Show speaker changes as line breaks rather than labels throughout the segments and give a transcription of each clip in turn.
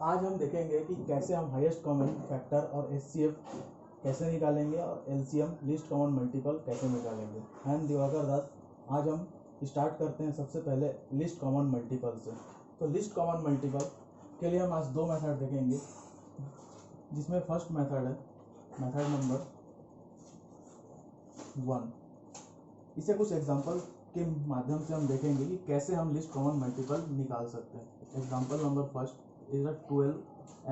आज हम देखेंगे कि कैसे हम हाईएस्ट कॉमन फैक्टर और एचसीएफ कैसे निकालेंगे और एलसीएम लिस्ट कॉमन मल्टीपल कैसे निकालेंगे। आई एम दिवाकर दास। आज हम स्टार्ट करते हैं सबसे पहले लिस्ट कॉमन मल्टीपल से। तो लिस्ट कॉमन मल्टीपल के लिए हम आज दो मेथड देखेंगे, जिसमें फर्स्ट मेथड है मेथड नंबर 1। इसे कुछ एग्जांपल के माध्यम से हम देखेंगे कि कैसे हम लिस्ट कॉमन मल्टीपल निकाल सकते हैं। Example number first is 12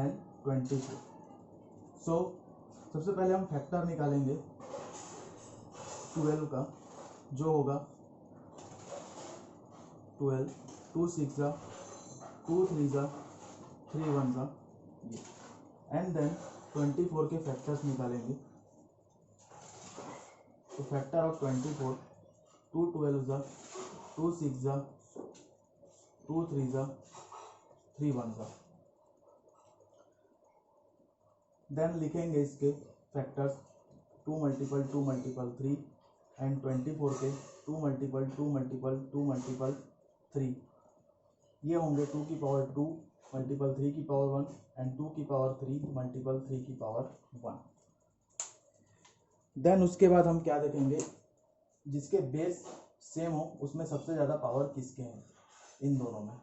and 24। सबसे पहले हम फैक्टर निकालेंगे 12 का, जो होगा 12, 2 6 2 3 3 1 ये, एंड देन 24 के फैक्टर्स निकालेंगे। तो फैक्टर ऑफ 24, 2 12 2 6 2 3 3 1। देन लिखेंगे इसके फैक्टर्स 2 मल्टीपल 2 मल्टीपल 3 एंड 24 के 2 मल्टीपल 2 मल्टीपल 2 मल्टीपल 3। ये होंगे 2 की पावर 2 मल्टीपल 3 की पावर 1 एंड 2 की पावर 3 मल्टीपल 3 की पावर 1। देन उसके बाद हम क्या देखेंगे, जिसके बेस सेम हो उसमें सबसे ज़्यादा पावर किसके हैं, इन दोनों में।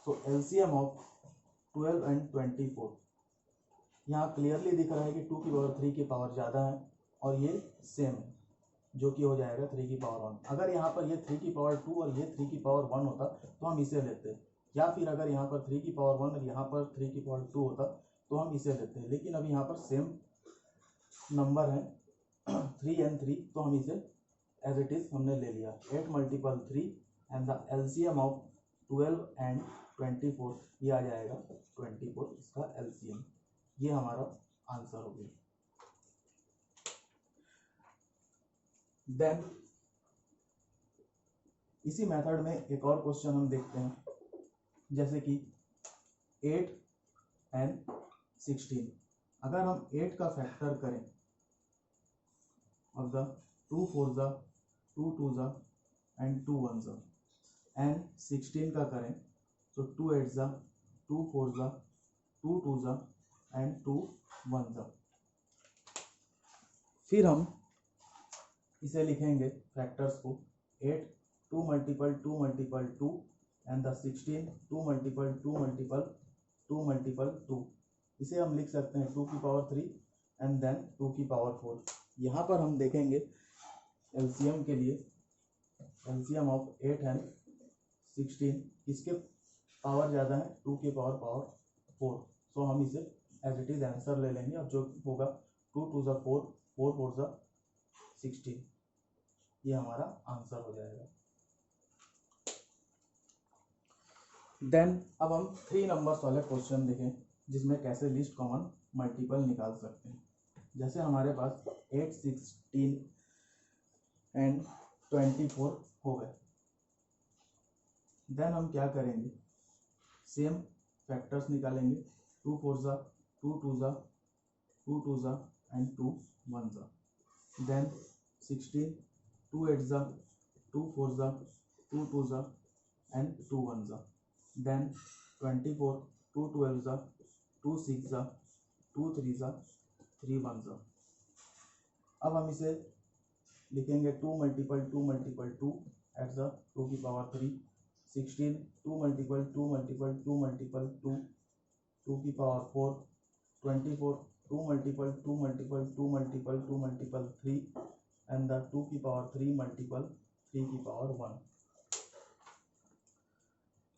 तो एलसीएम ऑफ 12 एंड 24, यहाँ क्लियरली दिख रहा है कि 2 की पावर 3 की पावर ज़्यादा है और ये सेम है, जो कि हो जाएगा 3 की पावर 1। अगर यहाँ पर ये 3 की पावर 2 और ये 3 की पावर 1 होता तो हम इसे लेते, या फिर अगर यहाँ पर 3 की पावर 1 और यहाँ पर 3 की पावर 2 होता तो हम इसे लेते। लेकिन अब यहाँ पर सेम नंबर है 3 and 3, तो हम इसे एज इट इज़ हमने ले लिया। 8 multiple 3 and the LCM of 12 and 24 ये आ जाएगा 24, इसका एलसीएम। ये हमारा आंसर हो गया। देन इसी मेथड में एक और क्वेश्चन हम देखते हैं, जैसे कि 8 and 16। अगर हम 8 का फैक्टर करें of the 2 4 2 2 and 2 1 एंड 16 का करें तो 2 8 2 4 2 2 एंड 2 1। फिर हम इसे लिखेंगे फैक्टर्स को 8 2 multiple 2 multiple 2 and the 16 2 multiple 2 multiple 2 multiple 2। इसे हम लिख सकते हैं 2 की पावर 3 एंड देन 2 की पावर 4। यहाँ पर हम देखेंगे एलसीएम के लिए, एलसीएम ऑफ 8 एंड 16 किसके पावर ज़्यादा है, 2 की पावर 4। सो हम इसे एज इट इज़ आंसर ले लेंगे। अब जो होगा 2 2 4 4 4 16, ये हमारा आंसर हो जाएगा। देन अब हम 3 नंबर्स वाले क्वेश्चन देखें, जिसमें कैसे लिस्ट कॉमन मल्टीपल निकाल सकते हैं। जैसे हमारे पास 8 16 एंड 24 हो गए। देन हम क्या करेंगे, सेम फैक्टर्स निकालेंगे 2 4 2 2 2 2 एंड 2 1। Then 16 2 8 2 4 2 2 and 2 1। देन 24 2 12 2 6 2 3 3 1। अब हम इसे लिखेंगे 2 मल्टीपल 2 मल्टीपल 2 एट द 2 की पावर 3, 16 2 मल्टीपल 2 मल्टीपल 2 मल्टीपल 2 2 की power 4, 24 2 multiple 2 multiple 2 multiple 2 multiple 3 and the 2 की पावर 3 मल्टीपल 3 की पावर 1।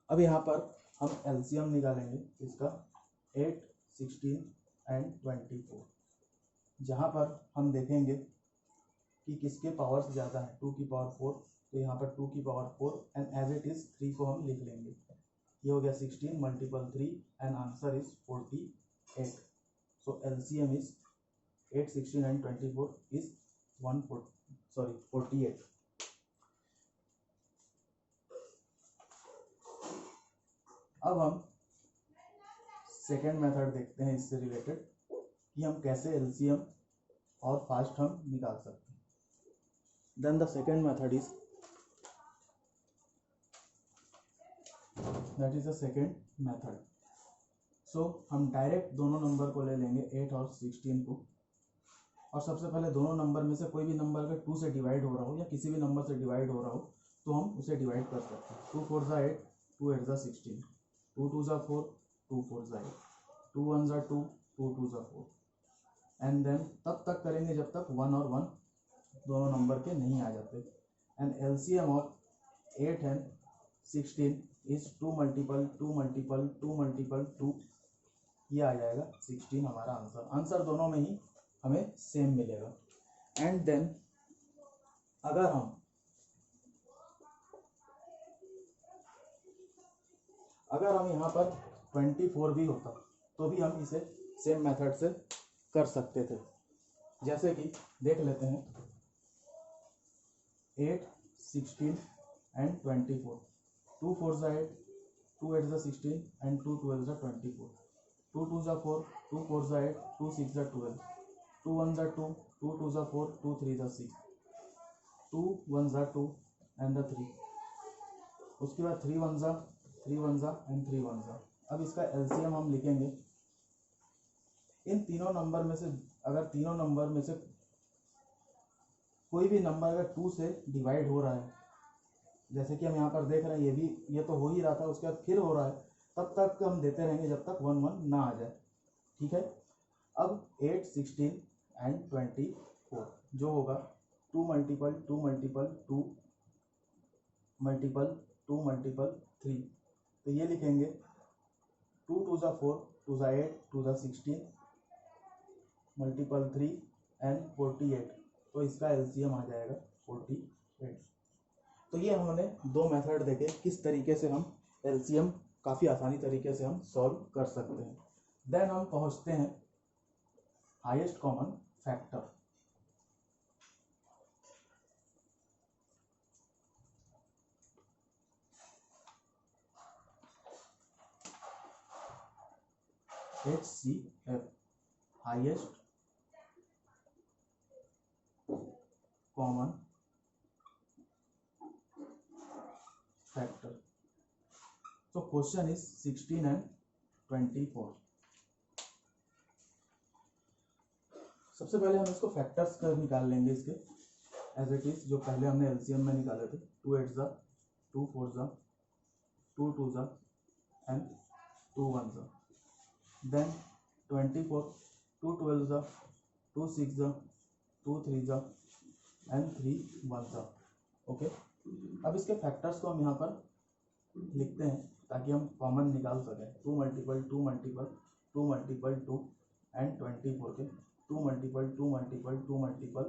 अब यहाँ पर हम एलसीएम निकालेंगे इसका 8 16 एंड 24, जहाँ पर हम देखेंगे कि किसके पावर्स ज़्यादा है, 2 की पावर 4। तो यहाँ पर 2 की power 4 and as it is 3 को हम लिख लेंगे। ये हो गया 16 multiple 3 and answer is 48। So LCM is 8 16 and 24 is 48। अब हम सेकेंड मेथड देखते हैं इससे रिलेटेड, कि हम कैसे एलसीएम और फास्ट हम निकाल सकते हैं। Then the second method is that is the second method. So हम डायरेक्ट दोनों नंबर को ले लेंगे 8 और 16 को, और सबसे पहले दोनों नंबर में से कोई भी नंबर अगर 2 से डिवाइड हो रहा हो या किसी भी नंबर से डिवाइड हो रहा हो तो हम उसे डिवाइड कर सकते हैं। 2 4 8, 2 8 16, 2 2 4, 2 4 8, 2 1 2, 2 2 4, एंड देन तब तक करेंगे जब तक 1 और 1 दोनों नंबर के नहीं आ जाते। And LCM of 8 and 16 is 2 multiple 2 multiple 2 multiple 2, ये आ जाएगा 16 हमारा आंसर। आंसर दोनों में ही हमें सेम मिलेगा। एंड देन अगर हम यहाँ पर 24 भी होता तो भी हम इसे सेम मेथड से कर सकते थे। जैसे कि देख लेते हैं 8 16 एंड 24, 2 4 8, 2 8 16 एंड 2 12 24, 2 2 4, 2 4 8, 2 6 12, 2 1 2, 2 2 4, 2 3 6, 2 1 2 एंड 3, उसके बाद 3 1 एंड 3 1। अब इसका एलसीएम हम लिखेंगे। इन तीनों नंबर में से अगर तीनों नंबर में से कोई भी नंबर अगर 2 से डिवाइड हो रहा है, जैसे कि हम यहाँ पर देख रहे हैं ये तो हो ही रहा था, उसके बाद फिर हो रहा है, तब तक हम देते रहेंगे जब तक 1 1 ना आ जाए। ठीक है। अब 8 16 एंड 24 जो होगा 2 मल्टीपल 2 मल्टीपल 2 मल्टीपल 2 मल्टीपल 3, तो ये लिखेंगे 2 2 4, 2 8, 2 16 मल्टीपल 3 एंड 48, तो इसका एलसीएम आ जाएगा 48। तो ये हमने दो मेथड देखे किस तरीके से हम एलसीएम काफ़ी आसानी तरीके से हम सॉल्व कर सकते हैं। देन हम पहुंचते हैं highest common factor. HCF, highest common factor. So question is 16 and 24। सबसे पहले हम इसको फैक्टर्स कर निकाल लेंगे इसके एज इट इज, जो पहले हमने एलसीएम में निकाले थे। 2 8 2 4 2 2 एंड 2 1। Then 24, 2 12 2 6 2 3 and 3 1। ओके, अब इसके फैक्टर्स को हम यहाँ पर लिखते हैं ताकि हम कॉमन निकाल सकें। 2 मल्टीपल 2 मल्टीपल 2 मल्टीपल 2 एंड 24 के 2 मल्टीपल 2 मल्टीपल 2 मल्टीपल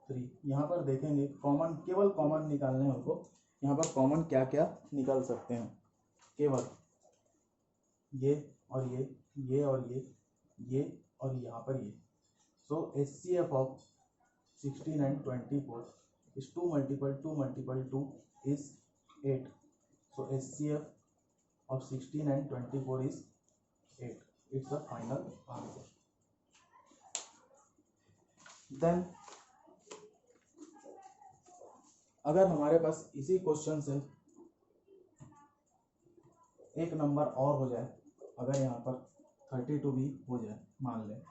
3। यहाँ पर देखेंगे कॉमन, केवल कॉमन निकालने हैं हमको। यहाँ पर कॉमन क्या क्या निकाल सकते हैं, केवल ये और ये और ये और यहाँ पर ये। सो HCF of 16 and 24 is 2 multiple 2 multiple 2 is 8। So HCF of 16 and 24 is 8. It's the final answer. Then अगर हमारे पास इसी क्वेश्चन से एक नंबर और हो जाए, अगर यहाँ पर 32 भी हो जाए मान लें,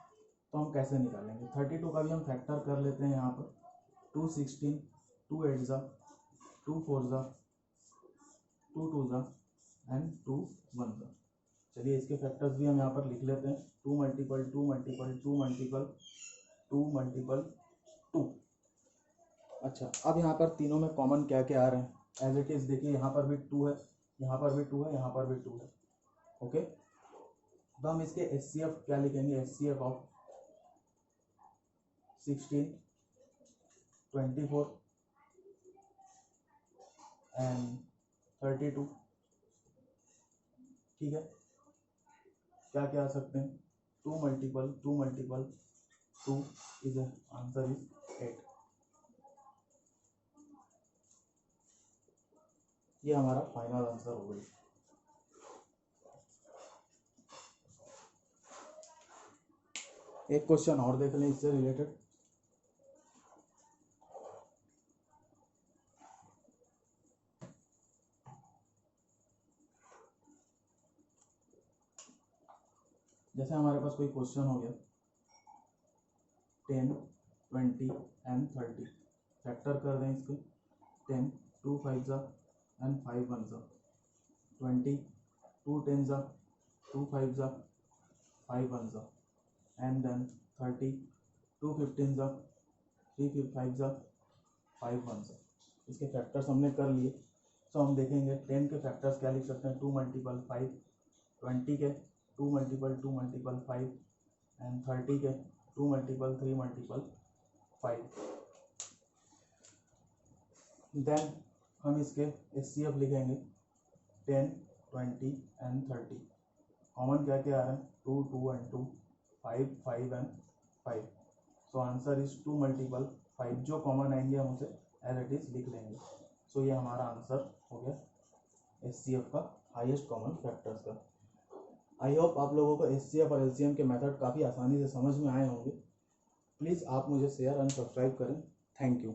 तो हम कैसे निकालेंगे? 32 का भी हम फैक्टर कर लेते हैं। यहाँ पर 2 16, 2 8 2 4 2 2 एंड 2 1। चलिए इसके फैक्टर्स भी हम यहाँ पर लिख लेते हैं। 2 मल्टीपल 2 मल्टीपल 2 मल्टीपल 2 मल्टीपल 2। अच्छा, अब यहाँ पर तीनों में कॉमन क्या क्या आ रहे हैं? एज इट इज देखिए, यहाँ पर भी 2 है, यहाँ पर भी 2 है, यहाँ पर भी 2 है। ओके, तो हम इसके HCF क्या लिखेंगे? HCF of 16 24 and 32। ठीक है, क्या क्या आ सकते हैं? 2 multiple 2 multiple 2 is answer is 8। ये हमारा फाइनल आंसर हो गई। एक क्वेश्चन और देख लें इससे रिलेटेड। जैसे हमारे पास कोई क्वेश्चन हो गया 10, 20 एंड 30, फैक्टर कर दें इसके 10 2 5 जा एंड 5 1 जा, 20 2 10 जा 2 5 जा 5 1 जा, एंड देन 30 2 15 जा 3 5 जा 5 1 जा। इसके फैक्टर्स हमने कर लिए। सो हम देखेंगे 10 के फैक्टर्स क्या लिख सकते हैं, 2 मल्टीपल 5, 20 के 2 मल्टीपल 2 मल्टीपल 5 एंड 30 के 2 मल्टीपल 3 मल्टीपल 5। देन हम इसके HCF लिखेंगे 10 20 एंड 30। कॉमन क्या क्या आ रहा है, 2 2 and 2, 5 5 and 5। So answer is 2 multiple 5। जो कॉमन आएंगे हम उसे एज इट इज लिख लेंगे। सो ये हमारा आंसर हो गया HCF का, हाईएस्ट कॉमन फैक्टर्स का। आई होप आप लोगों को HCF और LCM के मेथड काफ़ी आसानी से समझ में आए होंगे। प्लीज़ आप मुझे शेयर एंड सब्सक्राइब करें। Thank you.